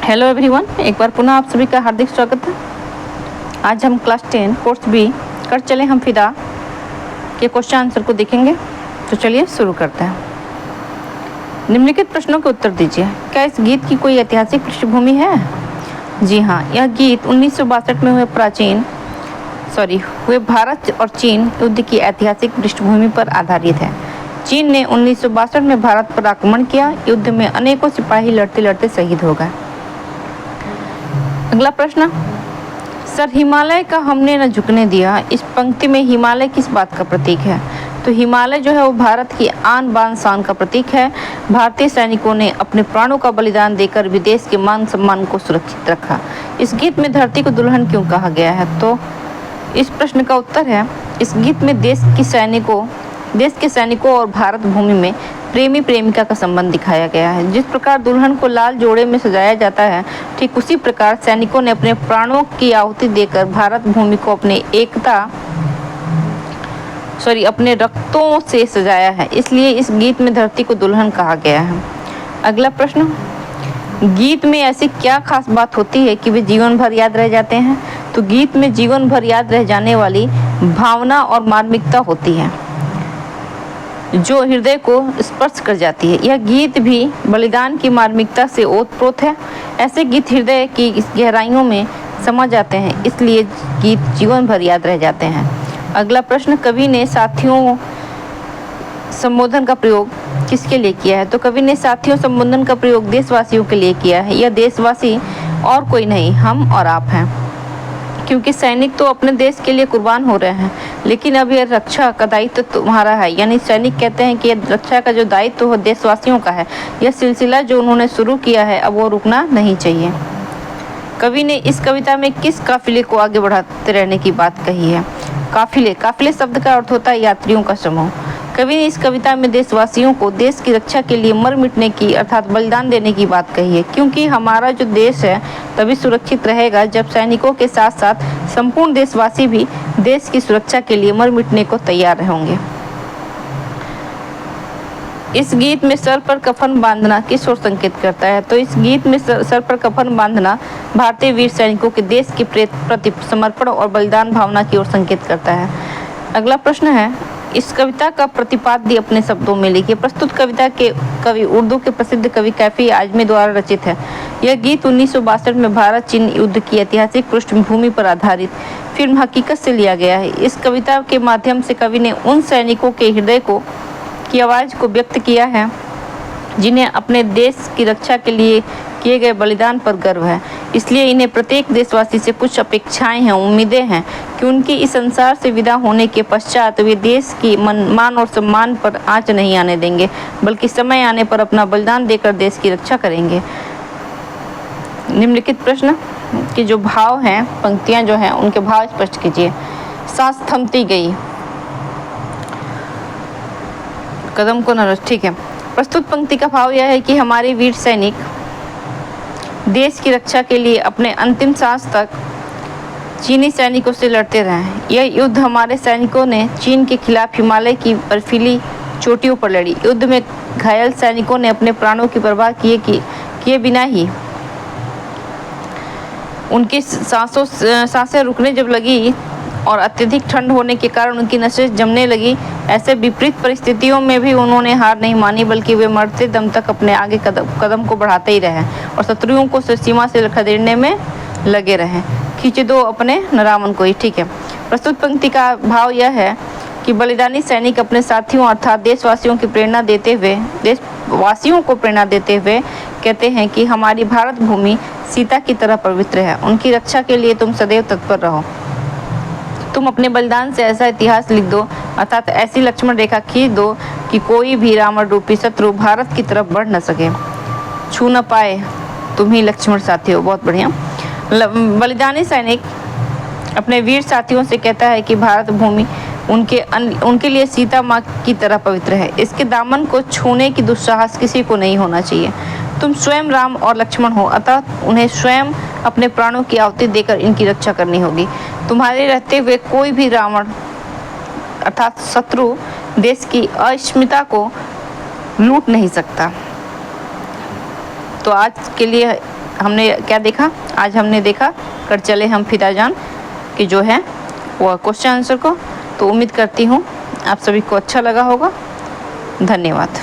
Hello everyone, एक बार पुनः आप सभी का हार्दिक स्वागत है। आज हम क्लास 10 कोर्स बी कर चले हम फिदा के क्वेश्चन आंसर को देखेंगे। तो चलिए शुरू करते हैं। निम्नलिखित प्रश्नों के उत्तर दीजिए। क्या इस गीत की कोई ऐतिहासिक पृष्ठभूमि है? जी हाँ, यह गीत 1962 में हुए भारत और चीन युद्ध की ऐतिहासिक पृष्ठभूमि पर आधारित है। चीन ने 1962 में भारत पर आक्रमण किया। युद्ध में अनेकों सिपाही लड़ते लड़ते शहीद हो गए। अगला प्रश्न, सर हिमालय का हमने न झुकने दिया, इस पंक्ति में हिमालय किस बात का प्रतीक है? तो हिमालय जो है वो भारत की आन बान शान का प्रतीक है। भारतीय सैनिकों ने अपने प्राणों का बलिदान देकर विदेश के मान सम्मान को सुरक्षित रखा। इस गीत में धरती को दुल्हन क्यों कहा गया है? तो इस प्रश्न का उत्तर है, इस गीत में देश के सैनिकों और भारत भूमि में प्रेमी प्रेमिका का संबंध दिखाया गया है। जिस प्रकार दुल्हन को लाल जोड़े में सजाया जाता है, ठीक उसी प्रकार सैनिकों ने अपने प्राणों की आहुति देकर भारत भूमि को अपने रक्तों से सजाया है। इसलिए इस गीत में धरती को दुल्हन कहा गया है। अगला प्रश्न, गीत में ऐसी क्या खास बात होती है कि वे जीवन भर याद रह जाते हैं? तो गीत में जीवन भर याद रह जाने वाली भावना और मार्मिकता होती है जो हृदय को स्पर्श कर जाती है। यह गीत भी बलिदान की मार्मिकता से ओतप्रोत है। ऐसे गीत हृदय की गहराइयों में समा जाते हैं, इसलिए गीत जीवन भर याद रह जाते हैं। अगला प्रश्न, कवि ने साथियों संबोधन का प्रयोग किसके लिए किया है? तो कवि ने साथियों संबोधन का प्रयोग देशवासियों के लिए किया है। यह देशवासी और कोई नहीं, हम और आप हैं, क्योंकि सैनिक तो अपने देश के लिए कुर्बान हो रहे हैं, लेकिन अब यह रक्षा का दायित्व तुम्हारा है। यानी सैनिक कहते हैं कि रक्षा का जो दायित्व वो देशवासियों का है। यह सिलसिला जो उन्होंने शुरू किया है, अब वो रुकना नहीं चाहिए। कवि ने इस कविता में किस काफिले को आगे बढ़ाते रहने की बात कही है? काफिले शब्द का अर्थ होता है यात्रियों का समूह। कवि ने इस कविता में देशवासियों को देश की रक्षा के लिए मर मिटने की अर्थात बलिदान देने की बात कही है, क्योंकि हमारा जो देश है तभी सुरक्षित रहेगा जब सैनिकों के साथ साथ संपूर्ण देशवासी भी देश की सुरक्षा के लिए मर मिटने को तैयार होंगे। इस गीत में सर पर कफन बांधना किस ओर संकेत करता है? तो इस गीत में सर पर कफन बांधना भारतीय वीर सैनिकों के देश के प्रति समर्पण और बलिदान भावना की ओर संकेत करता है। अगला प्रश्न है, इस कविता का प्रतिपाद्य अपने शब्दों में लिखिए। प्रस्तुत कविता के कवि उर्दू के प्रसिद्ध कवि कैफी आजमी द्वारा रचित है। यह गीत 1962 में भारत चीन युद्ध की ऐतिहासिक पृष्ठभूमि पर आधारित फिल्म हकीकत से लिया गया है। इस कविता के माध्यम से कवि ने उन सैनिकों के हृदय की आवाज़ को व्यक्त किया है जिन्हें अपने देश की रक्षा के लिए किए गए बलिदान पर गर्व है। इसलिए इन्हें प्रत्येक देशवासी से कुछ अपेक्षाएं हैं, उम्मीदें हैं कि उनकी इस संसार से विदा होने के पश्चात वे देश की मान और सम्मान पर आंच नहीं आने देंगे, बल्कि समय आने पर अपना बलिदान देकर देश की रक्षा करेंगे। निम्नलिखित प्रश्न के जो भाव हैं, पंक्तियां जो हैं, उनके भाव स्पष्ट कीजिए। सांस थमती गई, कदम को न, ठीक है। प्रस्तुत पंक्ति का भाव यह है कि हमारे वीर सैनिक देश की रक्षा के लिए अपने अंतिम सांस तक चीनी सैनिकों से लड़ते रहे। यह युद्ध हमारे सैनिकों ने चीन के खिलाफ हिमालय की बर्फीली चोटियों पर लड़ी। युद्ध में घायल सैनिकों ने अपने प्राणों की परवाह किए बिना ही उनकी सांसें रुकने जब लगी और अत्यधिक ठंड होने के कारण उनकी नसें जमने लगी, ऐसे विपरीत परिस्थितियों में भी उन्होंने हार नहीं मानी, बल्कि वे मरते दम तक अपने आगे कदम को बढ़ाते ही रहे और शत्रुओं को सीमा से खदेड़ने में लगे रहे। खींचे दो अपने नरामन को ही, ठीक है। प्रस्तुत पंक्ति का भाव यह है कि बलिदानी सैनिक अपने साथियों अर्थात देशवासियों को प्रेरणा देते हुए कहते हैं कि हमारी भारत भूमि सीता की तरह पवित्र है। उनकी रक्षा के लिए तुम सदैव तत्पर रहो। तुम अपने बलिदान से ऐसा इतिहास लिख दो, अर्थात ऐसी लक्ष्मण रेखा खींच दो कि कोई भी रावण रूपी शत्रु भारत की तरफ बढ़ न सके, छू न पाए तुम ही लक्ष्मण साथी हो। बहुत बढ़िया। बलिदानी सैनिक अपने वीर साथियों से कहता है कि भारत भूमि उनके लिए सीता माँ की तरह पवित्र है। इसके दामन को छूने की दुस्साहस किसी को नहीं होना चाहिए। तुम स्वयं राम और लक्ष्मण हो, अतः उन्हें स्वयं अपने प्राणों की आहुति देकर इनकी रक्षा करनी होगी। तुम्हारे रहते हुए कोई भी रावण अर्थात शत्रु देश की अस्मिता को लूट नहीं सकता। तो आज के लिए हमने क्या देखा, आज हमने देखा कर चले हम फिदा जान कि जो है वो क्वेश्चन आंसर को। तो उम्मीद करती हूँ आप सभी को अच्छा लगा होगा। धन्यवाद।